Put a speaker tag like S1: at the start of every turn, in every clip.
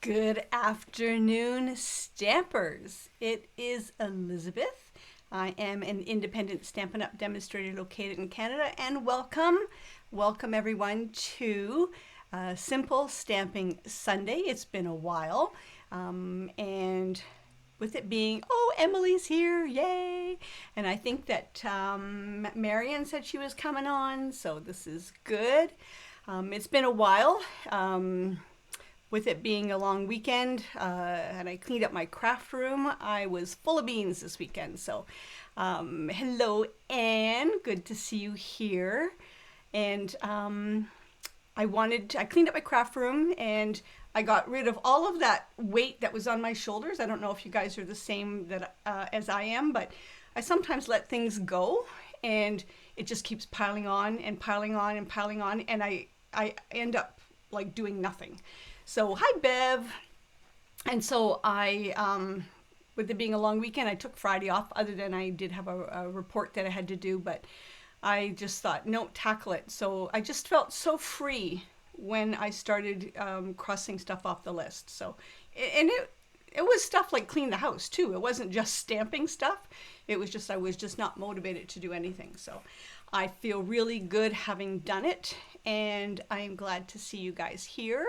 S1: Good afternoon, Stampers. It is Elizabeth. I am an independent Stampin' Up! Demonstrator located in Canada, and welcome everyone to Simple Stamping Sunday. It's been a while, and with it being, oh, Emily's here, yay! And I think that Marian said she was coming on, so this is good. It's been a while. With it being a long weekend, and I cleaned up my craft room, I was full of beans this weekend. So, hello, Anne. Good to see you here. And I cleaned up my craft room and I got rid of all of that weight that was on my shoulders. I don't know if you guys are the same as I am, but I sometimes let things go and it just keeps piling on and piling on and piling on, and I end up like doing nothing. So hi, Bev. And so with it being a long weekend, I took Friday off, other than I did have a report that I had to do, but I just thought, no, tackle it. So I just felt so free when I started crossing stuff off the list. So, and it was stuff like clean the house too. It wasn't just stamping stuff. It was just, I was just not motivated to do anything. So I feel really good having done it, and I am glad to see you guys here.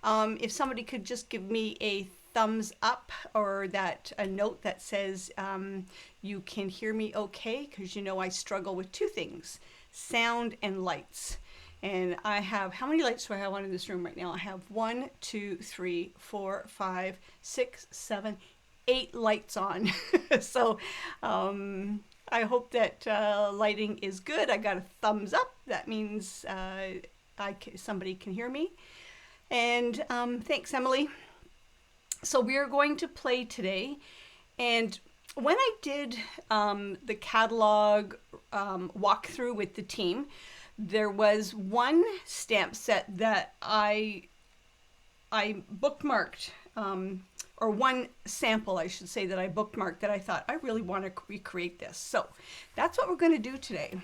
S1: If somebody could just give me a thumbs up or a note that says you can hear me okay, because you know I struggle with two things, sound and lights. And I have, how many lights do I have on in this room right now? I have 1, 2, 3, 4, 5, 6, 7, 8 lights on. So I hope that lighting is good. I got a thumbs up. That means somebody can hear me. And thanks, Emily. So we are going to play today. And when I did the catalog walkthrough with the team, there was one stamp set that I bookmarked, or one sample, I should say, that I bookmarked that I thought I really want to recreate this. So that's what we're going to do today.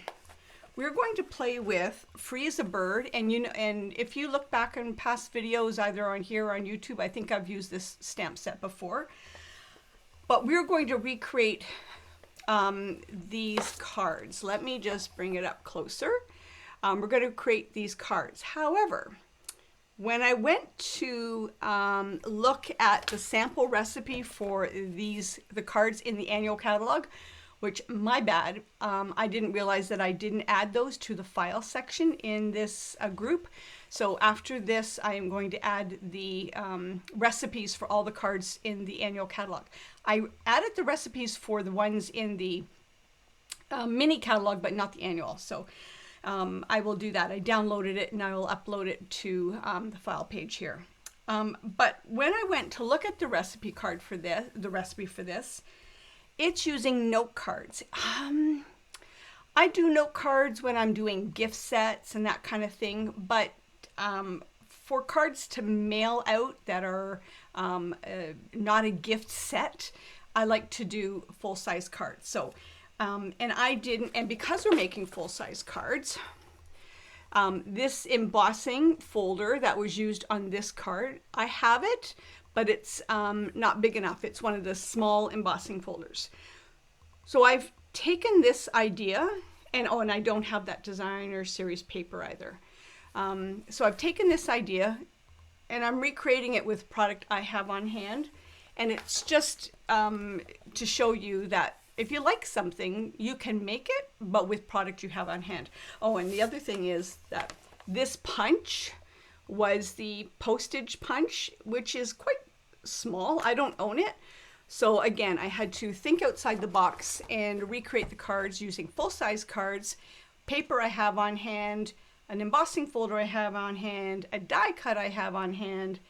S1: We're going to play with Free as a Bird, and if you look back in past videos, either on here or on YouTube, I think I've used this stamp set before. But we're going to recreate these cards. Let me just bring it up closer. We're going to create these cards. However, when I went to look at the sample recipe for the cards in the annual catalog, which, my bad, I didn't realize that I didn't add those to the file section in this group. So after this, I am going to add the recipes for all the cards in the annual catalog. I added the recipes for the ones in the mini catalog, but not the annual. So I will do that. I downloaded it and I will upload it to the file page here. But when I went to look at the recipe card for this, it's using note cards. I do note cards when I'm doing gift sets and that kind of thing, but for cards to mail out that are not a gift set, I like to do full-size cards. So and because we're making full-size cards, this embossing folder that was used on this card, I have it, but it's not big enough. It's one of the small embossing folders. So I've taken this idea, and I don't have that designer series paper either. So I've taken this idea and I'm recreating it with product I have on hand. And it's just to show you that if you like something, you can make it, but with product you have on hand. Oh, and the other thing is that this punch was the postage punch, which is quite small. I don't own it. So again, I had to think outside the box and recreate the cards using full-size cards, paper I have on hand, an embossing folder I have on hand, a die cut I have on hand,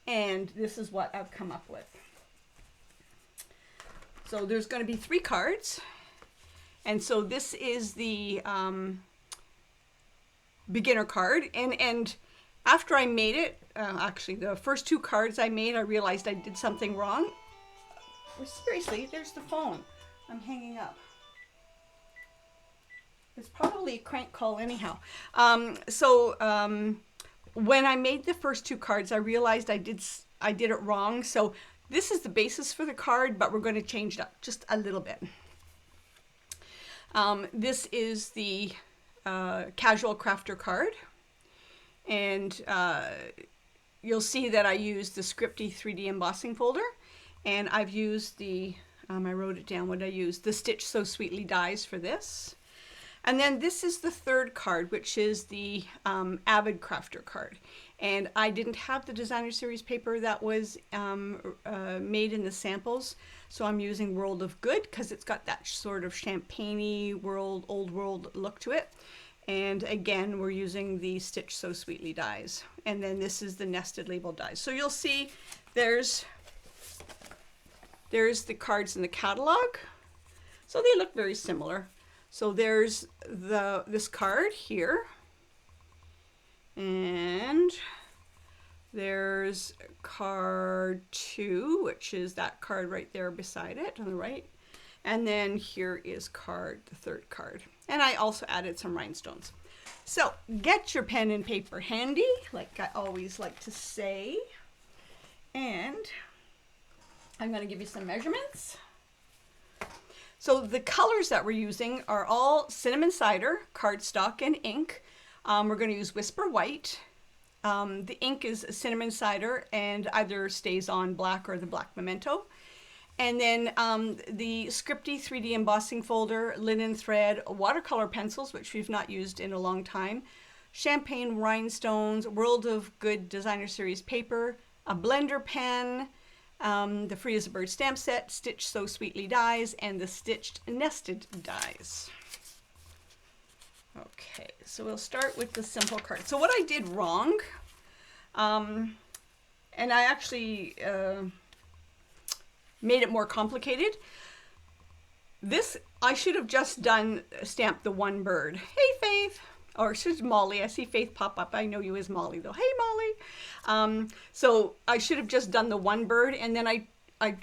S1: and this is what I've come up with. So there's going to be 3 cards, and so this is the beginner card, and after I made it, actually the first 2 cards I made, I realized I did something wrong. Seriously, there's the phone. I'm hanging up. It's probably a crank call anyhow. When I made the first 2 cards, I realized I did I did it wrong. So this is the basis for the card, but we're going to change it up just a little bit. This is the Casual Crafter card, and you'll see that I used the Scripty 3D embossing folder, and I've used the, I wrote it down what I used, the Stitch So Sweetly dies for this. And then this is the third card, which is the Avid Crafter card. And I didn't have the designer series paper that was made in the samples, so I'm using World of Good because it's got that sort of champagne-y old world look to it. And again, we're using the Stitch So Sweetly dies. And then this is the nested label dies. So you'll see there's the cards in the catalog. So they look very similar. So there's this card here, and there's card 2, which is that card right there beside it on the right. And then here is the third card. And I also added some rhinestones. So get your pen and paper handy, like I always like to say. And I'm going to give you some measurements. So the colors that we're using are all cinnamon cider, cardstock, and ink. We're going to use Whisper White. The ink is cinnamon cider and either stays on black or the black memento. And then the Scripty 3D embossing folder, linen thread, watercolor pencils, which we've not used in a long time, champagne rhinestones, World of Good designer series paper, a blender pen, the Free as a Bird stamp set, Stitch So Sweetly dies, and the Stitched Nested dies. Okay, so we'll start with the simple card. So what I did wrong, and I actually made it more complicated. This, I should have just stamped the one bird. Hey, Faith. Or she's Molly. I see Faith pop up. I know you as Molly though. Hey, Molly. So I should have just done the one bird, and then I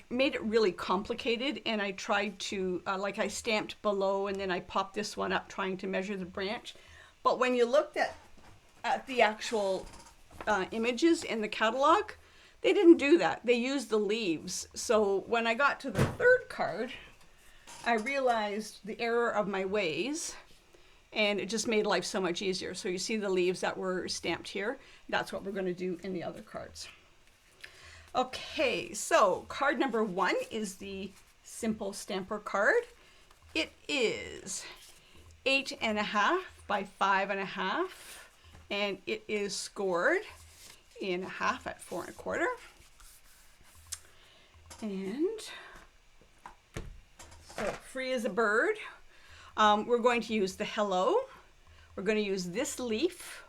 S1: made it really complicated, and I tried to, like I stamped below, and then I popped this one up trying to measure the branch. But when you looked at the actual images in the catalog, they didn't do that. They used the leaves. So when I got to the third card, I realized the error of my ways, and it just made life so much easier. So you see the leaves that were stamped here. That's what we're going to do in the other cards. Okay, so card number 1 is the Simple Stamper card. It is 8.5 by 5.5, and it is scored in half at 4 1/4. And so Free as a Bird. We're going to use the hello, we're going to use this leaf,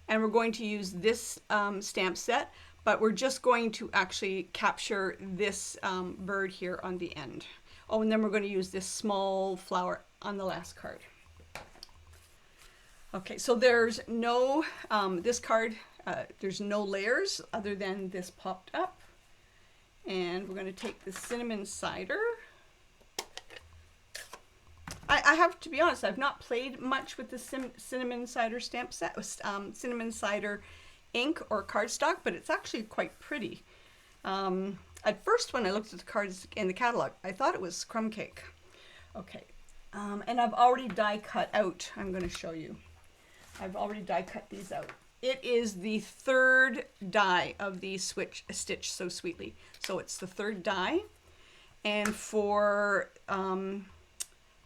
S1: and we're going to use this stamp set, but we're just going to actually capture this bird here on the end. Oh, and then we're going to use this small flower on the last card. Okay, so there's no, this card, there's no layers other than this popped up. And we're going to take the cinnamon cider. I have to be honest, I've not played much with the cinnamon cider stamp set, cinnamon cider ink or cardstock, but it's actually quite pretty. At first, when I looked at the cards in the catalog, I thought it was crumb cake. Okay, and I've already die cut out. I'm going to show you. I've already die cut these out. It is the third die of the Stitch So Sweetly. So it's the third die. And for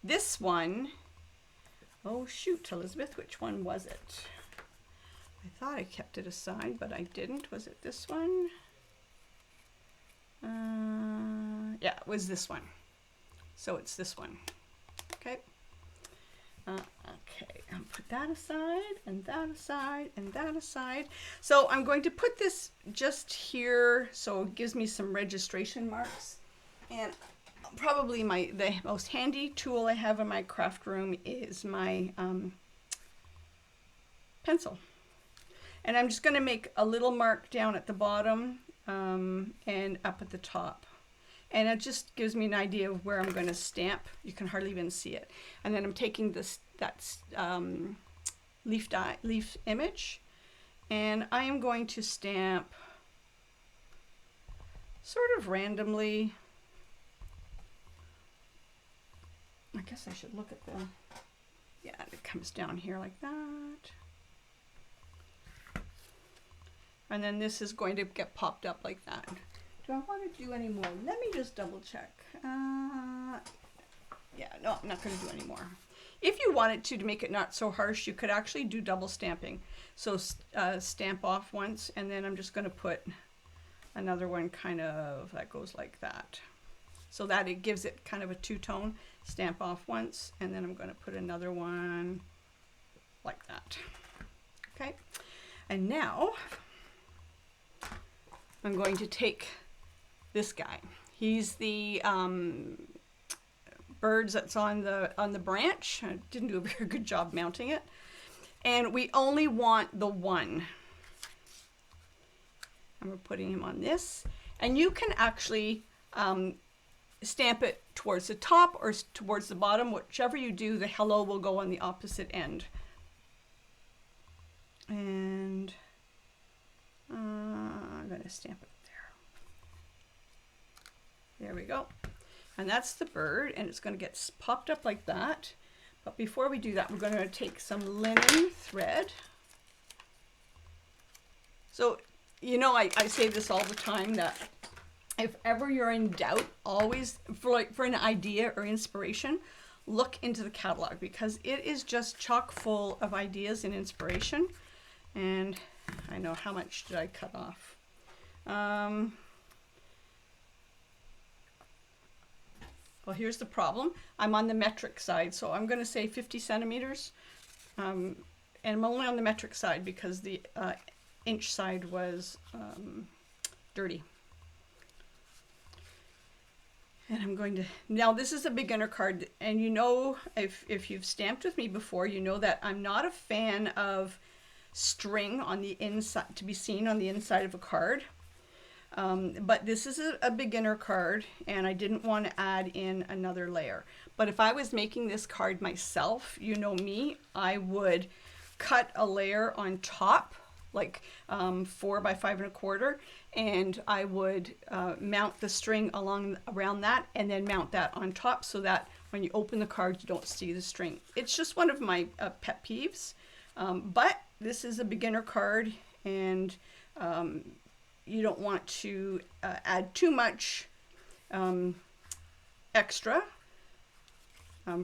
S1: this one, oh shoot, Elizabeth, which one was it? I thought I kept it aside, but I didn't. Was it this one? Yeah, it was this one. So it's this one. Okay. Okay, I'll put that aside, and that aside, and that aside. So I'm going to put this just here so it gives me some registration marks. And probably the most handy tool I have in my craft room is my pencil. And I'm just going to make a little mark down at the bottom and up at the top. And it just gives me an idea of where I'm going to stamp. You can hardly even see it. And then I'm taking that leaf image, and I am going to stamp sort of randomly. I guess I should look at the, yeah, it comes down here like that. And then this is going to get popped up like that. Do I want to do any more? Let me just double check. Yeah, no, I'm not going to do any more. If you wanted to make it not so harsh, you could actually do double stamping. So stamp off once, and then I'm just going to put another one kind of that goes like that. So that it gives it kind of a two-tone. Stamp off once, and then I'm going to put another one like that. Okay, and now I'm going to take this guy. He's the birds that's on the branch. I didn't do a very good job mounting it, and we only want the one. And we're putting him on this, and you can actually stamp it towards the top or towards the bottom. Whichever you do, the hello will go on the opposite end. And I'm going to stamp it there. There we go. And that's the bird, and it's going to get popped up like that. But before we do that, we're going to take some linen thread. So, you know, I say this all the time, that if ever you're in doubt, always, for an idea or inspiration, look into the catalog, because it is just chock full of ideas and inspiration. And I know, how much did I cut off? Well, here's the problem. I'm on the metric side, so I'm going to say 50 centimeters. And I'm only on the metric side because the inch side was dirty. And I'm going to, now this is a beginner card, and you know, if you've stamped with me before, you know that I'm not a fan of string on the inside, to be seen on the inside of a card. But this is a beginner card, and I didn't want to add in another layer. But if I was making this card myself, you know me, I would cut a layer on top, like 4 by 5 1/4, and I would mount the string around that, and then mount that on top, so that when you open the card, you don't see the string. It's just one of my pet peeves. But this is a beginner card, and you don't want to add too much extra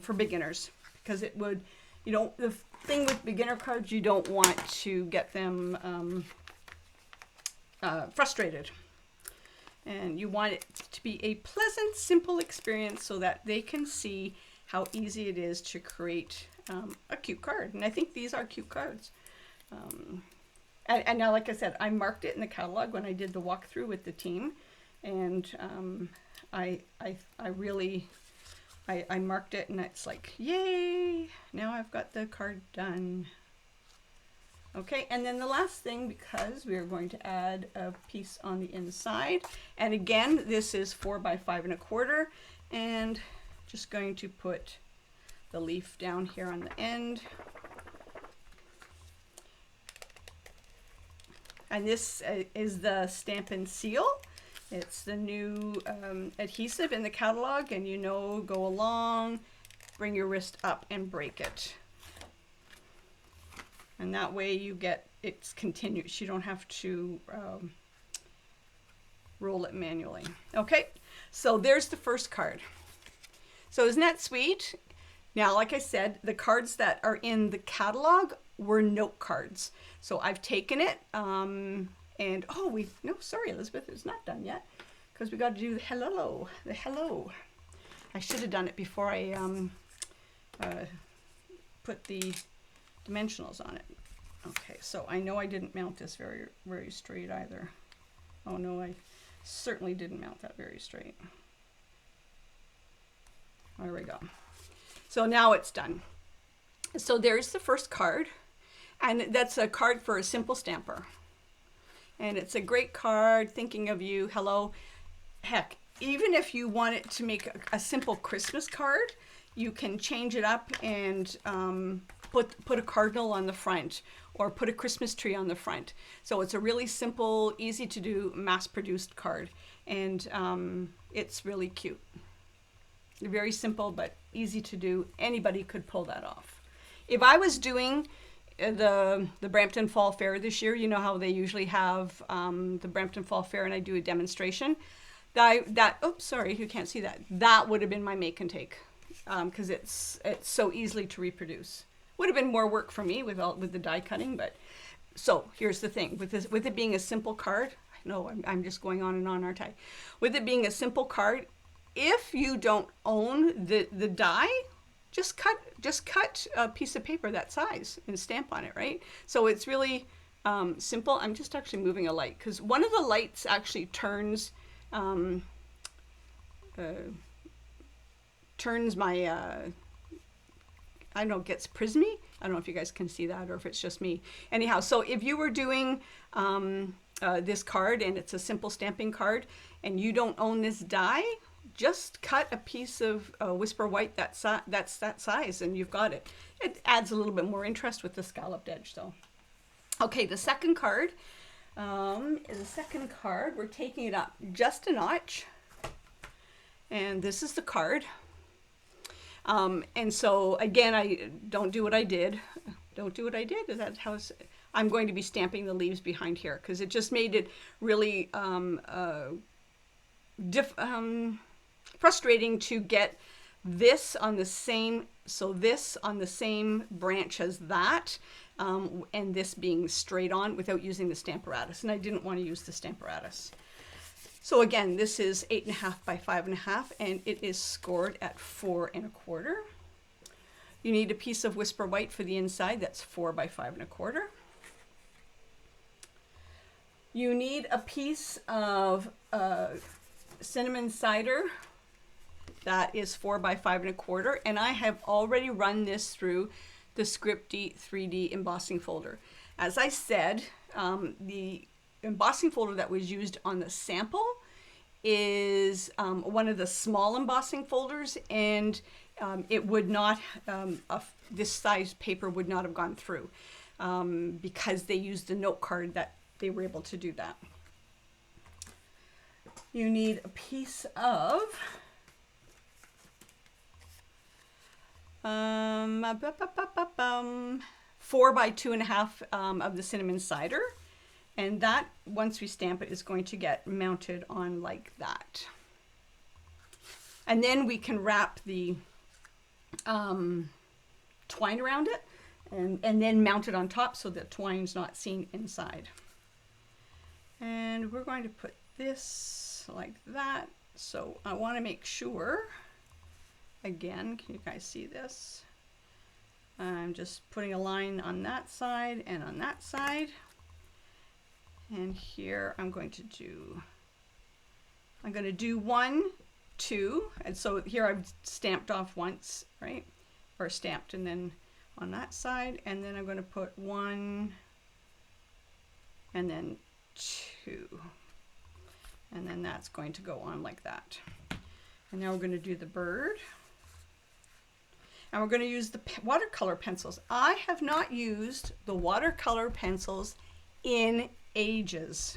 S1: for beginners, because it would, you know, the thing with beginner cards, you don't want to get them frustrated, and you want it to be a pleasant, simple experience so that they can see how easy it is to create a cute card. And I think these are cute cards. And now, like I said, I marked it in the catalog when I did the walkthrough with the team, and I marked it, and it's like, yay! Now I've got the card done. Okay, and then the last thing, because we are going to add a piece on the inside, and again, this is 4 by 5 1/4, and just going to put the leaf down here on the end. And this is the Stampin' Seal. It's the new adhesive in the catalog, and you know, go along, bring your wrist up and break it. And that way you get, it's continuous. You don't have to roll it manually. Okay, so there's the first card. So isn't that sweet? Now, like I said, the cards that are in the catalog were note cards. So I've taken it, and oh, no, sorry, Elizabeth, it's not done yet, because we got to do the hello, I should have done it before I put the dimensionals on it. Okay, so I know I didn't mount this very straight either. Oh no, I certainly didn't mount that very straight. There we go. So now it's done. So there's the first card, and that's a card for a simple stamper. And it's a great card, thinking of you, hello. Heck, even if you want it to make a simple Christmas card, you can change it up and put a cardinal on the front or put a Christmas tree on the front. So it's a really simple, easy to do, mass-produced card, and it's really cute. Very simple, but easy to do. Anybody could pull that off. If I was doing the Brampton Fall Fair this year, you know how they usually have the Brampton Fall Fair, and I do a demonstration. Oops, sorry, you can't see that. That would have been my make and take, because it's so easily to reproduce. Would have been more work for me with the die cutting, but so here's the thing with it being a simple card. I know I'm just going on and on, aren't I? With it being a simple card, if you don't own the die, just cut a piece of paper that size and stamp on it, right? So it's really simple. I'm just actually moving a light because one of the lights actually turns my I don't know, gets prismy. I don't know if you guys can see that or if it's just me. Anyhow, so if you were doing this card and it's a simple stamping card and you don't own this die, just cut a piece of Whisper White that's that size and you've got it. It adds a little bit more interest with the scalloped edge though. Okay, the second card is a second card. We're taking it up just a notch. And this is the card. And so again, I don't do what I did. Don't do what I did. Is that how I'm going to be stamping the leaves behind here because it just made it really frustrating to get this on the same, so this on the same branch as that, and this being straight on without using the Stamparatus. And I didn't want to use the Stamparatus. So again, this is 8.5 by 5.5, and it is scored at 4 1/4. You need a piece of Whisper White for the inside. That's 4 by 5 1/4. You need a piece of cinnamon cider. That is 4 by 5 1/4, and I have already run this through the Scripty 3D embossing folder. As I said, the embossing folder that was used on the sample is one of the small embossing folders, and it would not, this size paper would not have gone through because they used the note card that they were able to do that. You need a piece of 4 by 2.5 of the cinnamon cider. And that, once we stamp it, is going to get mounted on like that. And then we can wrap the twine around it and then mount it on top so the twine's not seen inside. And we're going to put this like that. So I want to make sure, again, can you guys see this? I'm just putting a line on that side and on that side. And here I'm going to do 1, 2, and so here I've stamped off once, right? Or stamped, and then on that side, and then I'm going to put 1 and then 2. And then that's going to go on like that. And now we're going to do the bird. And we're going to use the watercolor pencils. I have not used the watercolor pencils in ages.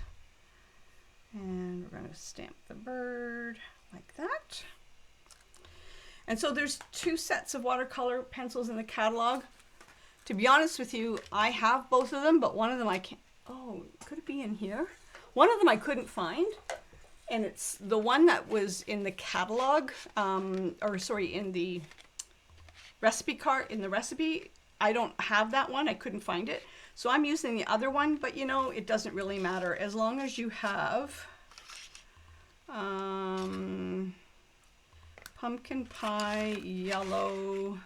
S1: And we're going to stamp the bird like that. And so there's 2 sets of watercolor pencils in the catalog. To be honest with you, I have both of them, but one of them I can't, oh, could it be in here? One of them I couldn't find, and it's the one that was in the catalog, or sorry, in the recipe card, in the recipe. I don't have that one, I couldn't find it. So I'm using the other one, but you know, it doesn't really matter as long as you have pumpkin pie yellow,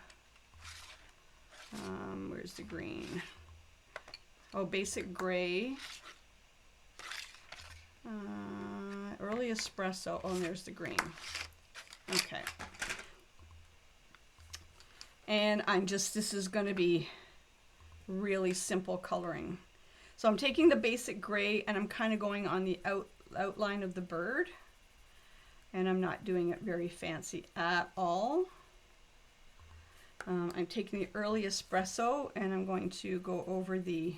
S1: where's the green? Oh, basic gray, early espresso, oh, and there's the green. Okay. And this is going to be really simple coloring. So I'm taking the basic gray and I'm kind of going on the outline of the bird, and I'm not doing it very fancy at all. I'm taking the early espresso and I'm going to go over the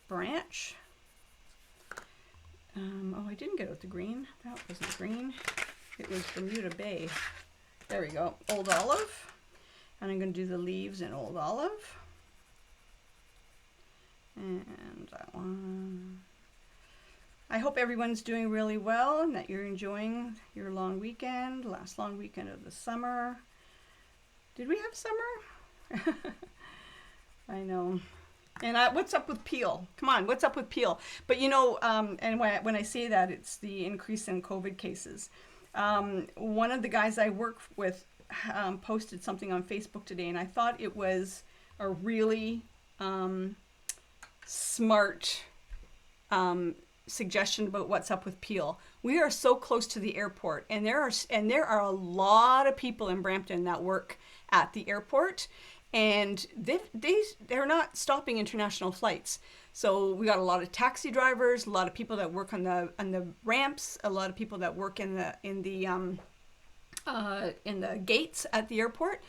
S1: branch. Oh, I didn't get out the green. That wasn't green. It was Bermuda Bay. There we go. Old Olive. And I'm going to do the leaves in Old Olive. And that one. I hope everyone's doing really well and that you're enjoying your long weekend, last long weekend of the summer. Did we have summer? I know. And what's up with peel? Come on, what's up with peel? But you know, and when I say that, it's the increase in COVID cases. One of the guys I work with posted something on Facebook today, and I thought it was a really smart suggestion about what's up with peel. We are so close to the airport, and there are a lot of people in Brampton that work at the airport, and they're not stopping international flights. So we got a lot of taxi drivers, a lot of people that work on the ramps, a lot of people that work in the gates at the airport.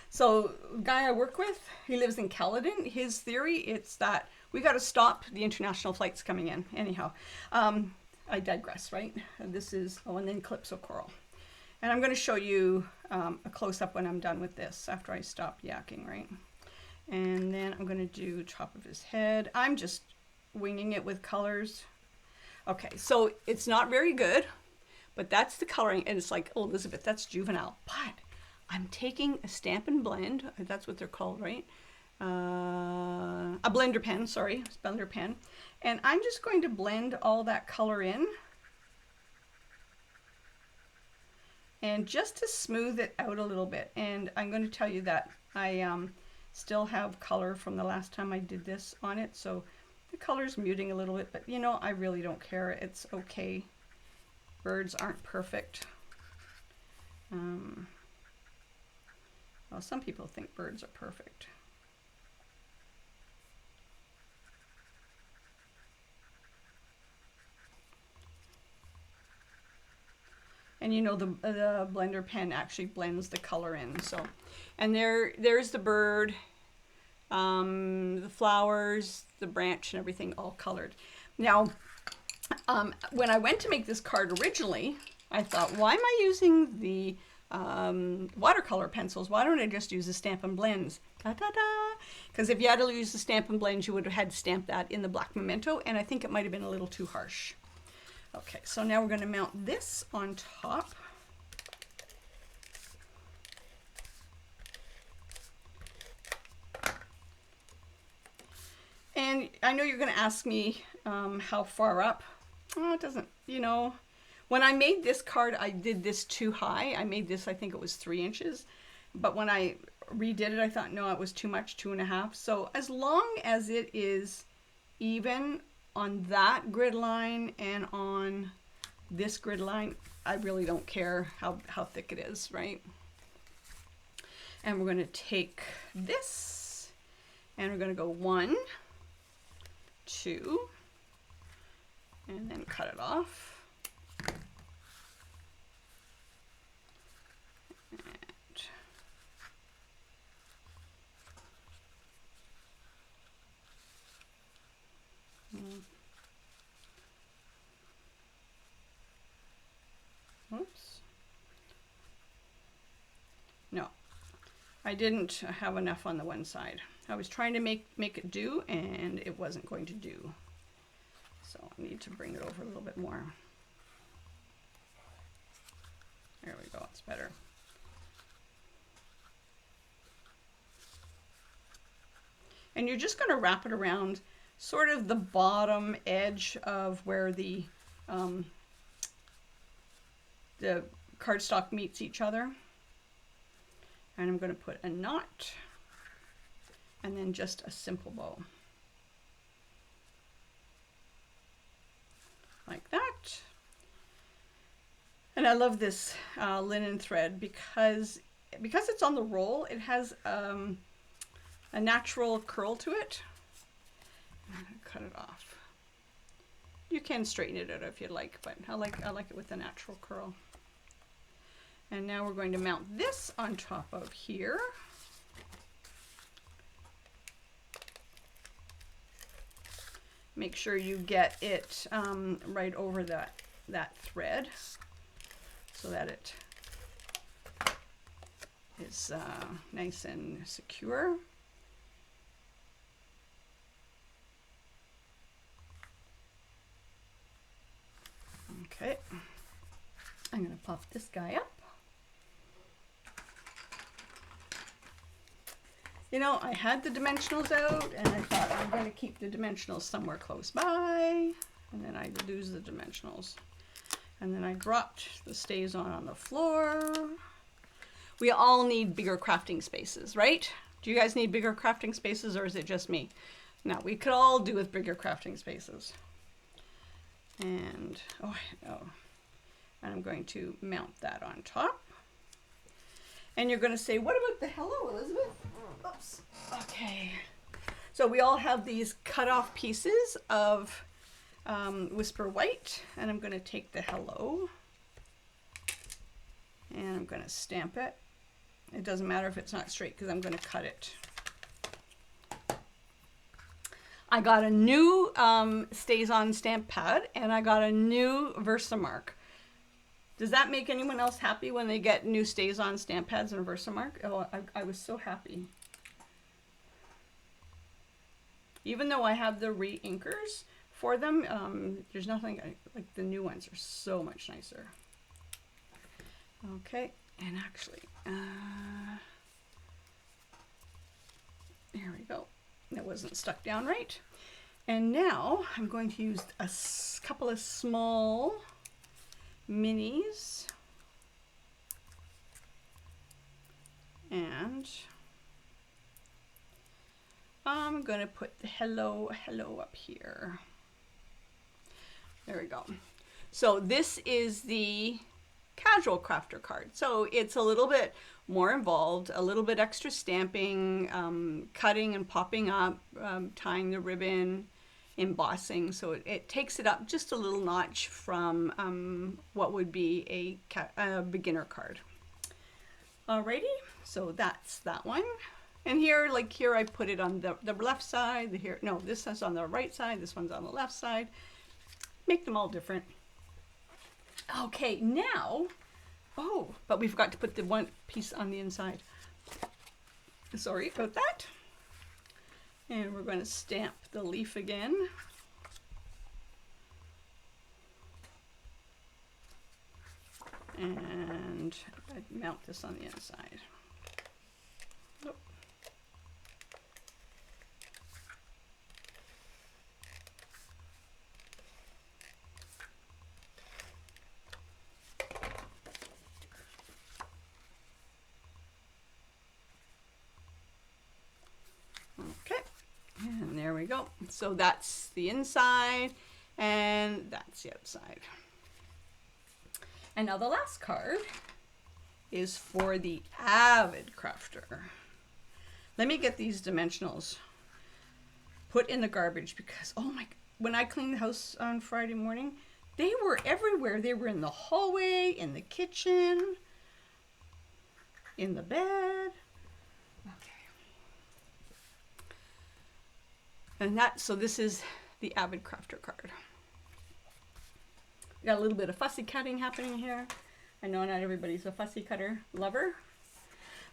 S1: So the guy I work with, he lives in Caledon. His theory, it's that we got to stop the international flights coming in. Anyhow, I digress, right? This is, and then Calypso Coral. And I'm going to show you a close-up when I'm done with this, after I stop yakking, right? And then I'm going to do top of his head. I'm just winging it with colors. Okay, so it's not very good, but that's the coloring. And it's like, oh, Elizabeth, that's juvenile. But I'm taking a Stampin' Blend. That's what they're called, right? A blender pen, sorry, blender pen. And I'm just going to blend all that color in. And just to smooth it out a little bit. And I'm going to tell you that I still have color from the last time I did this on it. So the color's muting a little bit, but you know, I really don't care. It's okay. Birds aren't perfect. Well, some people think birds are perfect. And you know, the blender pen actually blends the color in. So, and there's the bird, the flowers, the branch, and everything all colored. Now, when I went to make this card originally, I thought, why am I using the watercolor pencils? Why don't I just use the Stampin' Blends? Because if you had to use the Stampin' Blends, you would have had to stamp that in the black memento, and I think it might have been a little too harsh. Okay, so now we're going to mount this on top. And I know you're going to ask me how far up. Oh, it doesn't, you know. When I made this card, I did this too high. I made this, I think it was 3 inches. But when I redid it, I thought, no, it was too much, 2.5. So as long as it is even on that grid line and on this grid line, I really don't care how thick it is, right? And we're going to take this and we're going to go 1, 2, and then cut it off. Oops. No, I didn't have enough on the one side. I was trying to make it do, and it wasn't going to do. So I need to bring it over a little bit more. There we go, it's better. And you're just going to wrap it around sort of the bottom edge of where the cardstock meets each other. And I'm going to put a knot and then just a simple bow. Like that. And I love this linen thread because it's on the roll, it has a natural curl to it. I'm going to cut it off. You can straighten it out if you'd like, but I like it with a natural curl. And now we're going to mount this on top of here. Make sure you get it right over that thread so that it is nice and secure. Okay, I'm going to pop this guy up. You know, I had the dimensionals out and I thought I'm going to keep the dimensionals somewhere close by, and then I lose the dimensionals. And then I dropped the stays on the floor. We all need bigger crafting spaces, right? Do you guys need bigger crafting spaces, or is it just me? No, we could all do with bigger crafting spaces. And, oh, and I'm going to mount that on top. And you're going to say, what about the hello, Elizabeth? Oops. Okay. So we all have these cut off pieces of Whisper White, and I'm going to take the hello and I'm going to stamp it. It doesn't matter if it's not straight because I'm going to cut it. I got a new Stays On stamp pad, and I got a new Versamark. Does that make anyone else happy when they get new Stays On stamp pads and a Versamark? Oh, I was so happy. Even though I have the re-inkers for them, there's nothing like the new ones are so much nicer. Okay, and actually, there we go. That wasn't stuck down right. And now I'm going to use a couple of small minis, and I'm going to put the hello up here. There we go. So this is the Casual Crafter card. So it's a little bit more involved, a little bit extra stamping, cutting and popping up, tying the ribbon, embossing. So it takes it up just a little notch from what would be a beginner card. Alrighty, so that's that one. And here, like here, I put it on the left side. Here, no, this is on the right side. This one's on the left side. Make them all different. Okay, now, oh, but we forgot to put the one piece on the inside. Sorry about that. And we're going to stamp the leaf again. And I'd mount this on the inside. Oh. Okay, and there we go. So that's the inside and that's the outside. And now the last card is for the Avid Crafter. Let me get these dimensionals put in the garbage because, oh my, when I cleaned the house on Friday morning, they were everywhere. They were in the hallway, in the kitchen, in the bed. Okay. And so this is the Avid Crafter card. Got a little bit of fussy cutting happening here. I know not everybody's a fussy cutter lover.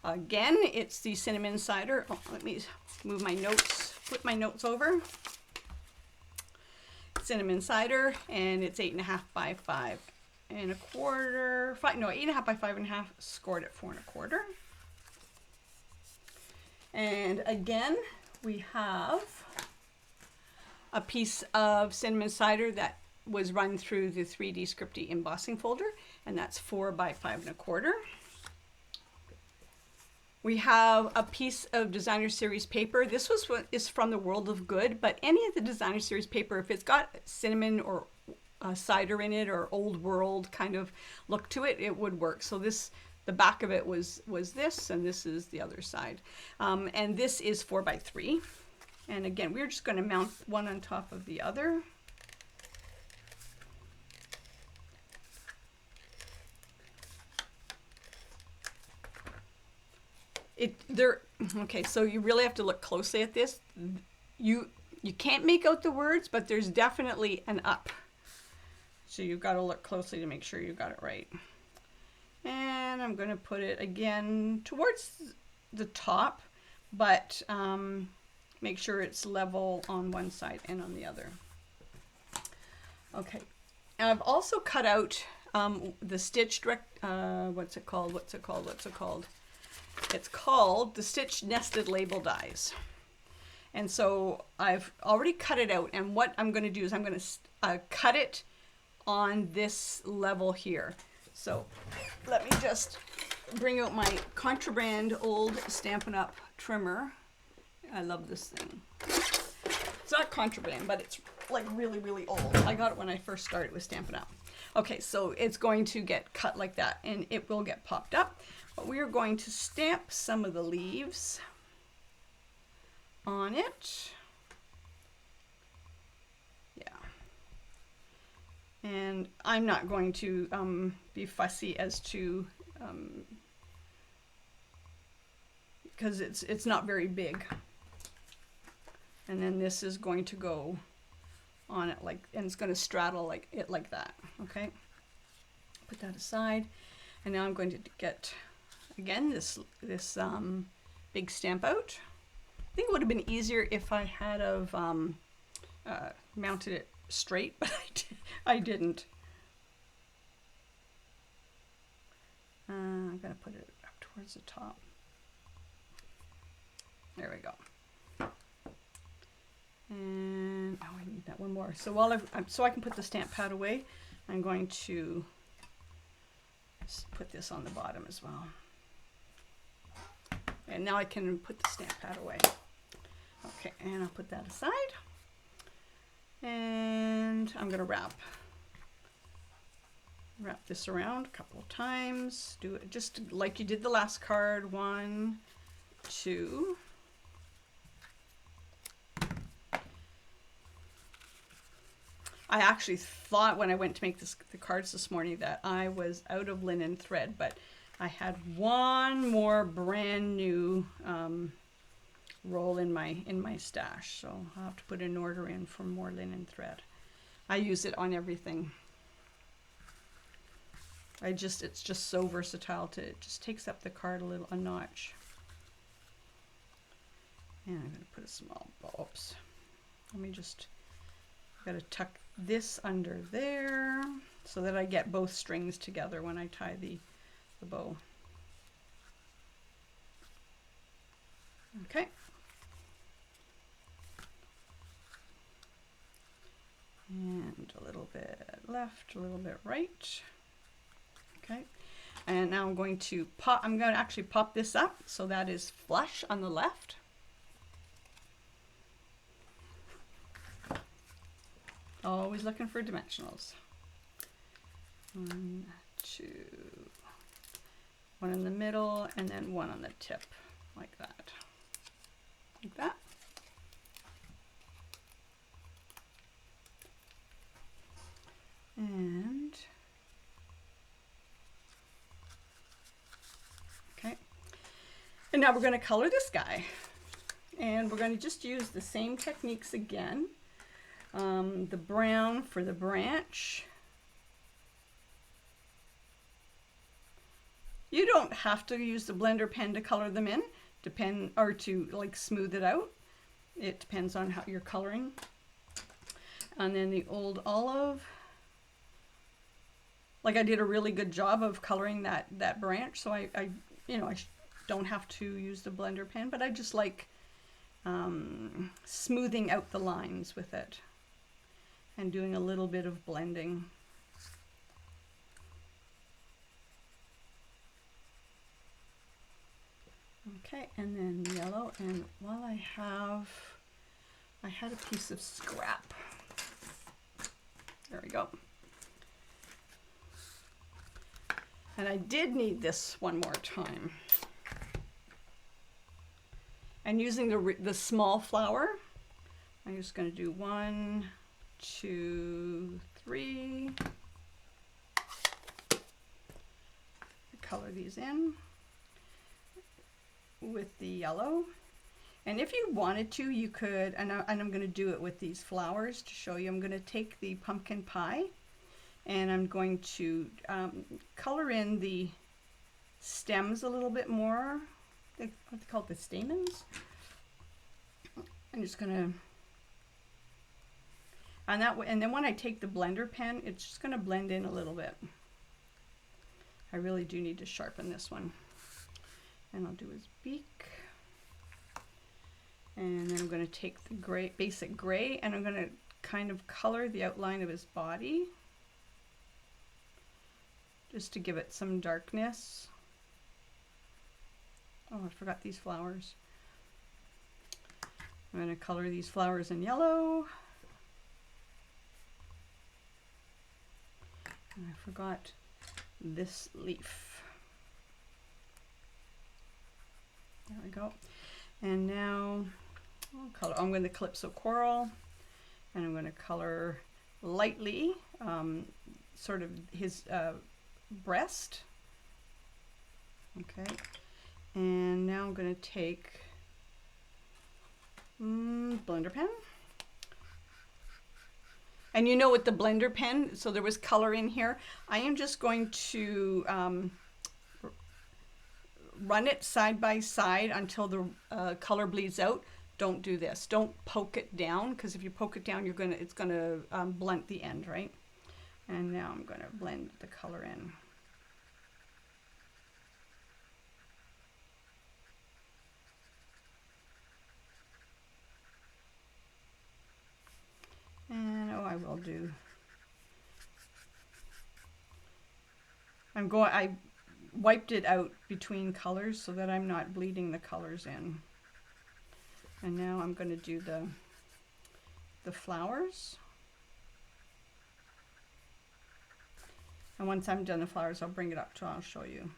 S1: Again, it's the cinnamon cider. Oh, let me move my notes, flip my notes over. Cinnamon cider, and it's 8.5 by 5 1/4. 8.5 by 5 1/2. Scored at 4 1/4. And again, we have a piece of cinnamon cider that was run through the 3D Scripty embossing folder, and that's 4 by 5 1/4. We have a piece of Designer Series paper. This is from the World of Good, but any of the Designer Series paper, if it's got cinnamon or cider in it or old world kind of look to it, it would work. So the back of it was this, and this is the other side. And this is 4 by 3. And again, we're just going to mount one on top of the other. Okay, so you really have to look closely at this. You can't make out the words, but there's definitely an up. So you've got to look closely to make sure you got it right. And I'm going to put it again towards the top, but make sure it's level on one side and on the other. Okay, and I've also cut out the stitch what's it called? It's called the stitch nested label dies. And so I've already cut it out, and what I'm going to do is I'm going to cut it on this level here. So let me just bring out my contraband old Stampin' Up trimmer. I love this thing. It's not contraband, but it's like really, really old. I got it when I first started with Stampin' Up. Okay, so it's going to get cut like that, and it will get popped up. But we are going to stamp some of the leaves on it. Yeah. And I'm not going to be fussy as to, because it's not very big. And then this is going to go on it and it's going to straddle like that. Okay. Put that aside. And now I'm going to get, again, this big stamp out. I think it would have been easier if I had of mounted it straight, but I didn't. I'm going to put it up towards the top. There we go. And oh, I need that one more. So so I can put the stamp pad away, I'm going to put this on the bottom as well. And now I can put the stamp pad away. Okay, and I'll put that aside. And I'm going to wrap this around a couple of times. Do it just like you did the last card. 1, 2. I actually thought when I went to make the cards this morning that I was out of linen thread, but I had one more brand new roll in my stash, so I'll have to put an order in for more linen thread. I use it on everything. It's just so versatile. It just takes up the card a notch. And I'm going to put a small bow. Oops. Let me just. Got to tuck this under there so that I get both strings together when I tie the bow. Okay. And a little bit left, a little bit right. Okay. And now I'm going to actually pop this up so that is flush on the left. Always looking for dimensionals. 1, 2, 1 in the middle, and then 1 on the tip, like that. Like that. And okay. And now we're going to color this guy. And we're going to just use the same techniques again. The brown for the branch. You don't have to use the blender pen to color them in, or to like smooth it out. It depends on how you're coloring. And then the old olive. Like I did a really good job of coloring that branch, so I don't have to use the blender pen, but I just like smoothing out the lines with it and doing a little bit of blending. Okay, and then yellow, and while I had a piece of scrap. There we go. And I did need this one more time. And using the small flower, I'm just going to do 1, 2, 3. Color these in. with the yellow. And if you wanted to, you could, and I'm going to do it with these flowers to show you. I'm going to take the pumpkin pie and I'm going to color in the stems a little bit more. What they call it, the stamens. I'm just going to, and then when I take the blender pen, it's just going to blend in a little bit. I really do need to sharpen this one. And I'll do his beak. And then I'm going to take the gray, basic gray, and I'm going to kind of color the outline of his body just to give it some darkness. Oh, I forgot these flowers. I'm going to color these flowers in yellow. And I forgot this leaf. There we go. And now I'm going to Calypso Coral, and I'm going to color lightly sort of his breast. Okay, and now I'm going to take blender pen. And you know, with the blender pen, so there was color in here, I am just going to run it side by side until the color bleeds out. Don't do this. Don't poke it down, because if you poke it down, it's gonna blunt the end, right? And now I'm gonna blend the color in. And I will do. I wiped it out between colors so that I'm not bleeding the colors in. And now I'm going to do the flowers. And once I'm done the flowers, I'll bring it up to, I'll show you.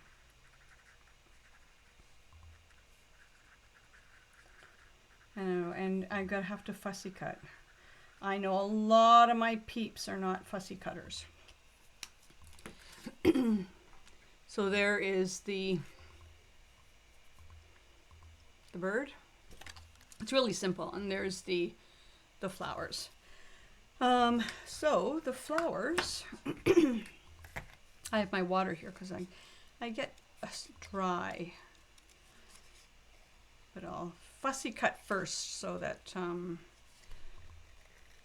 S1: And I'm going to have to fussy cut. I know a lot of my peeps are not fussy cutters. So there is the bird. It's really simple, and there's the flowers. So the flowers, I have my water here because I get dry, but I'll fussy cut first so that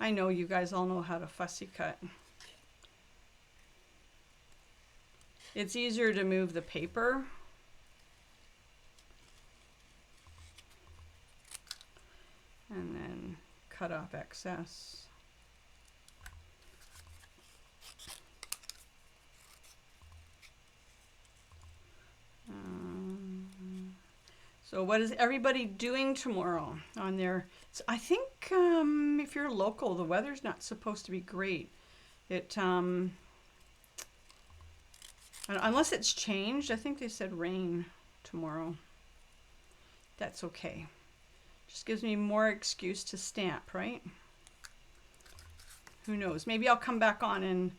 S1: I know you guys all know how to fussy cut. It's easier to move the paper. And then cut off excess. So what is everybody doing tomorrow on their, I think if you're local, the weather's not supposed to be great. Unless it's changed, I think they said rain tomorrow. That's okay. Just gives me more excuse to stamp, right? Who knows? Maybe I'll come back on and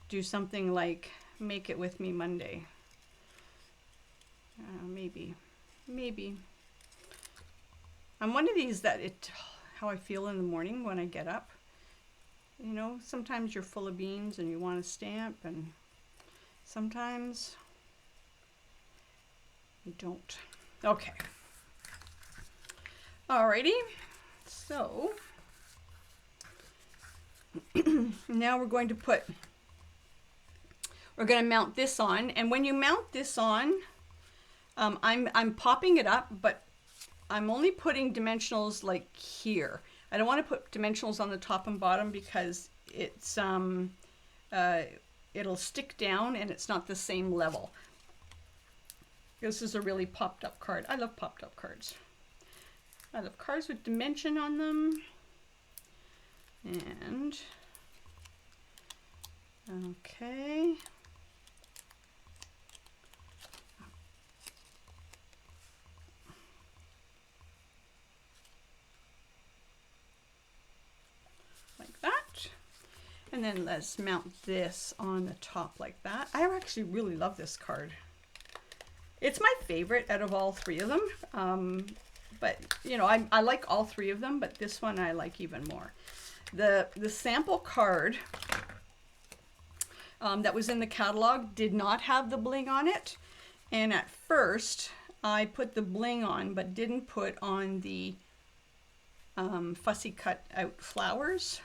S1: do something like Make It With Me Monday. Maybe. I'm one of these that how I feel in the morning when I get up. You know, sometimes you're full of beans and you want to stamp, and sometimes you don't. Okay. Alrighty. So now we're going to mount this on, and when you mount this on, I'm popping it up, but I'm only putting dimensionals like here. I don't want to put dimensionals on the top and bottom because it's it'll stick down and it's not the same level. This is a really popped up card. I love popped up cards. I love cards with dimension on them. And okay. Like that. And then let's mount this on the top like that. I actually really love this card. It's my favorite out of all three of them. But you know, I like all three of them, but this one I like even more. The sample card that was in the catalog did not have the bling on it. And at first I put the bling on, but didn't put on the fussy cut out flowers.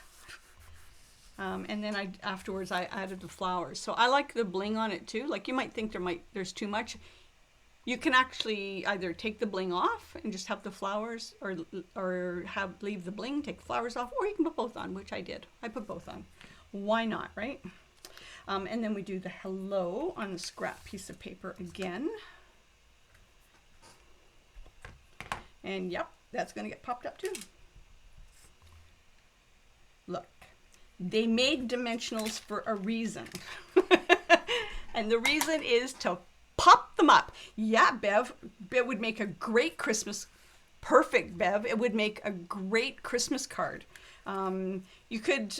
S1: And then afterwards I added the flowers. So I like the bling on it too. Like, you might think there's too much. You can actually either take the bling off and just have the flowers, or leave the bling, take the flowers off, or you can put both on, which I did. I put both on. Why not, right? And then we do the hello on the scrap piece of paper again. And yep, that's going to get popped up too. Look, they made dimensionals for a reason. And the reason is to pop them up. Yeah, Bev, it would make a great Christmas, perfect, Bev. It would make a great Christmas card. You could,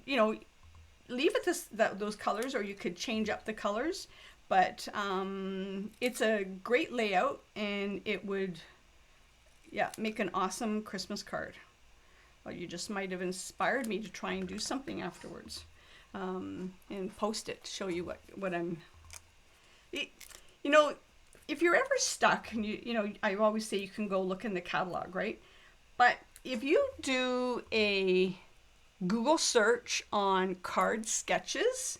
S1: you know, leave it those colors, or you could change up the colors, but it's a great layout, and it would, yeah, make an awesome Christmas card. Well, you just might have inspired me to try and do something afterwards, and post it to show you what I'm. You know, if you're ever stuck, and you know, I always say you can go look in the catalog, right? But if you do a Google search on card sketches,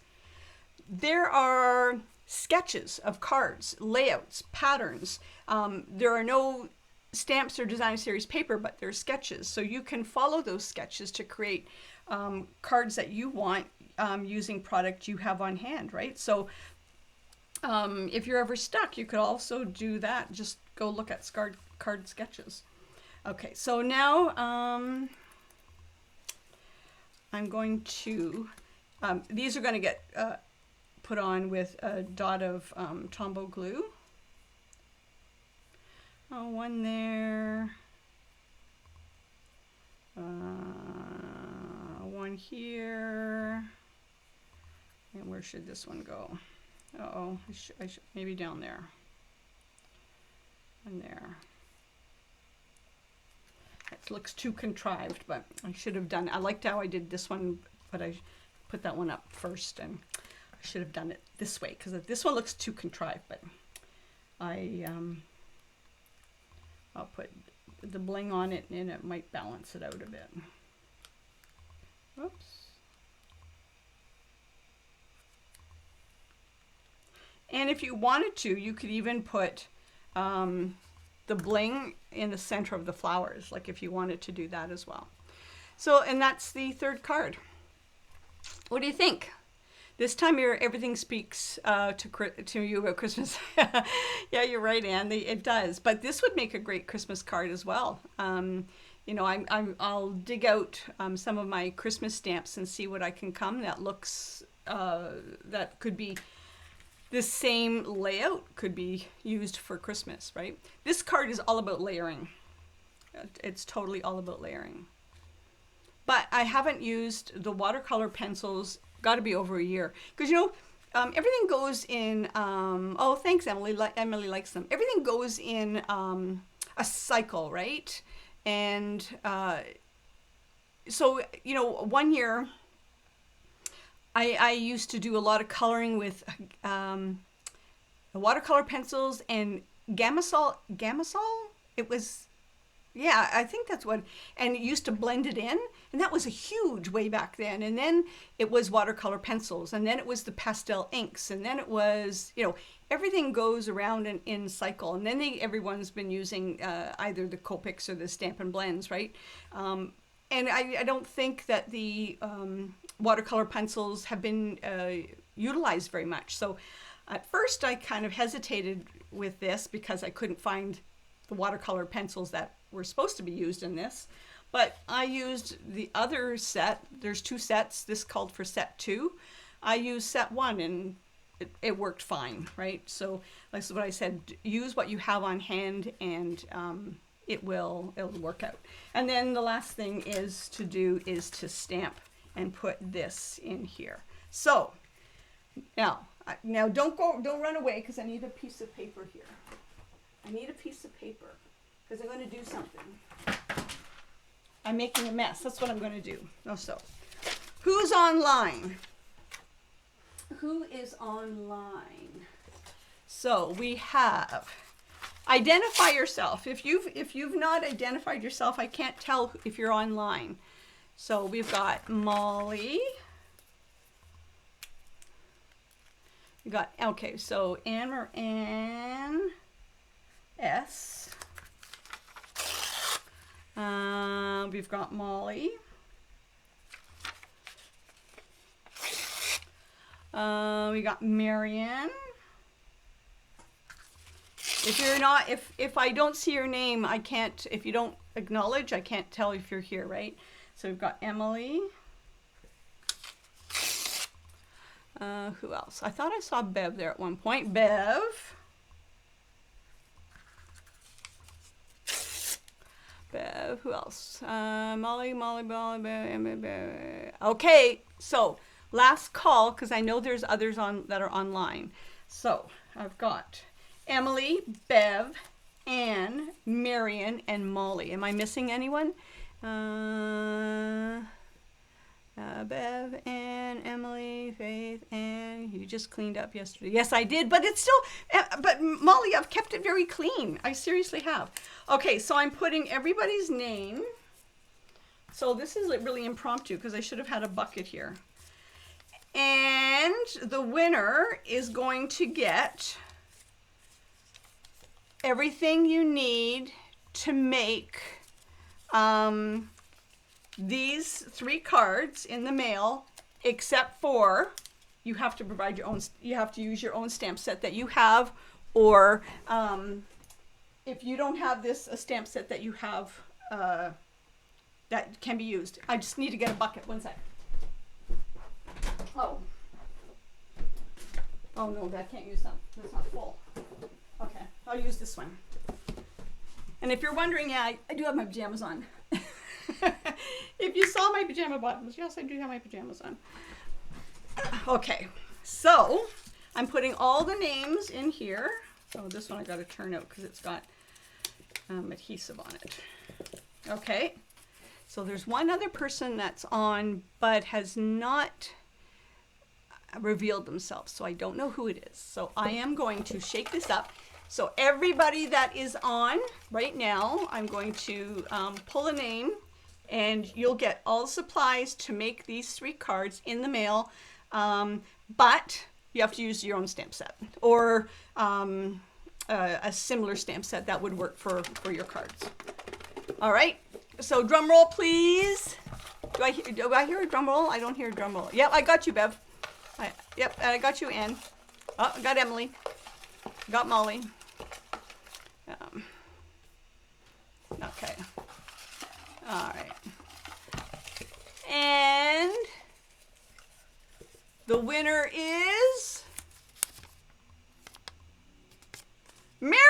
S1: there are sketches of cards, layouts, patterns. There are no stamps or design series paper, but they're sketches. So you can follow those sketches to create cards that you want using product you have on hand, right? So if you're ever stuck, you could also do that. Just go look at card sketches. Okay, so now I'm going to, these are going to get put on with a dot of Tombow glue. Oh, one there. One here. And where should this one go? Uh-oh, I should maybe down there. And there. It looks too contrived, but I should have done, I liked how I did this one, but I put that one up first, and I should have done it this way, because this one looks too contrived, but I'll put the bling on it, and it might balance it out a bit. Oops. And if you wanted to, you could even put the bling in the center of the flowers, like if you wanted to do that as well. So, and that's the third card. What do you think? This time everything speaks to you about Christmas. Yeah, you're right, Anne. It does. But this would make a great Christmas card as well. You know, I'll dig out some of my Christmas stamps and see what I can come that looks, that could be the same layout, could be used for Christmas, right? This card is all about layering. It's totally all about layering. But I haven't used the watercolor pencils, got to be over a year. Because, you know, everything goes in, oh, thanks, Emily. Emily likes them. Everything goes in a cycle, right? And so, you know, one year I used to do a lot of coloring with watercolor pencils and Gamasol. It was, yeah, I think that's what, and it used to blend it in, and that was a huge way back then. And then it was watercolor pencils, and then it was the pastel inks, and then it was, you know, everything goes around in cycle. And then everyone's been using either the Copics or the Stampin' Blends, right? And I don't think that the watercolor pencils have been utilized very much. So at first I kind of hesitated with this because I couldn't find the watercolor pencils that were supposed to be used in this. But I used the other set. There's two sets. This called for set 2. I used set 1 and it worked fine, right? So that's what I said. Use what you have on hand, and it'll work out. And then the last thing is to stamp and put this in here. So Now don't run away because I need a piece of paper here. I need a piece of paper because I'm going to do something. I'm making a mess. That's what I'm going to do. So, who's online? Who is online? So we have, identify yourself. If you've not identified yourself, I can't tell if you're online. So we've got Molly. We got, okay, so Anne S. We've got Molly. We got Marion. If you're not, if I don't see your name, I can't, if you don't acknowledge, I can't tell if you're here, right? So we've got Emily. Who else? I thought I saw Bev there at one point. Bev. Who else? Molly, Bev. Okay, so last call, because I know there's others that are online. So I've got Emily, Bev, Anne, Marion, and Molly. Am I missing anyone? Bev, Anne, Emily, Faith, Anne. You just cleaned up yesterday. Yes, I did, but it's still, but Molly, I've kept it very clean. I seriously have. Okay, so I'm putting everybody's name. So this is really impromptu because I should have had a bucket here. And the winner is going to get everything you need to make these 3 cards in the mail, except for you have to provide your own, you have to use your own stamp set that you have, or if you don't have a stamp set that you have that can be used. I just need to get a bucket. One sec. Oh no, that can't use that. That's not full. Okay, I'll use this one. And if you're wondering, yeah, I do have my pajamas on. If you saw my pajama bottoms, yes, I do have my pajamas on. Okay, so I'm putting all the names in here. Oh, this one I got to turn out because it's got adhesive on it. Okay, so there's one other person that's on but has not revealed themselves, so I don't know who it is. So I am going to shake this up. So everybody that is on right now, I'm going to pull a name, and you'll get all the supplies to make these 3 cards in the mail, but you have to use your own stamp set, or a similar stamp set that would work for your cards. All right, so drum roll, please. Do I hear a drum roll? I don't hear a drum roll. Yep, I got you, Bev. Yep, I got you, Anne. Oh, I got Emily. Got Molly. Okay. All right. And the winner is Marion.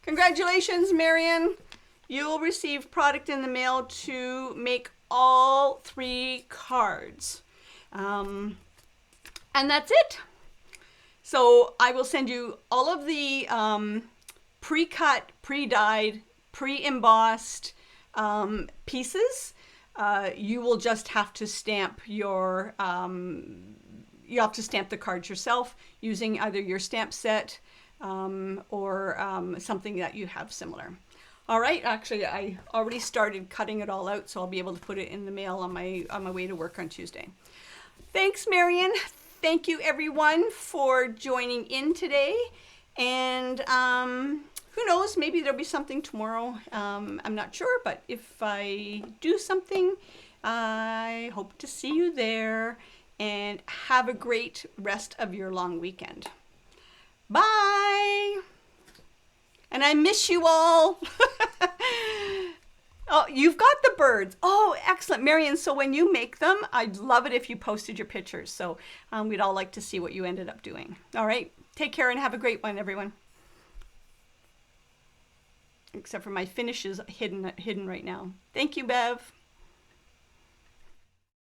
S1: Congratulations, Marion. You will receive product in the mail to make all 3 cards. And that's it. So I will send you all of the pre-cut, pre-dyed, pre-embossed pieces. You will just have to stamp your, you have to stamp the cards yourself using either your stamp set or something that you have similar. All right, actually I already started cutting it all out, so I'll be able to put it in the mail on my way to work on Tuesday. Thanks, Marion. Thank you, everyone, for joining in today. And who knows, maybe there'll be something tomorrow. I'm not sure, but if I do something, I hope to see you there. And have a great rest of your long weekend. Bye. And I miss you all. Oh, you've got the birds. Oh, excellent, Marion. So when you make them, I'd love it if you posted your pictures. So we'd all like to see what you ended up doing. All right. Take care and have a great one, everyone. Except for my finish is hidden right now. Thank you, Bev.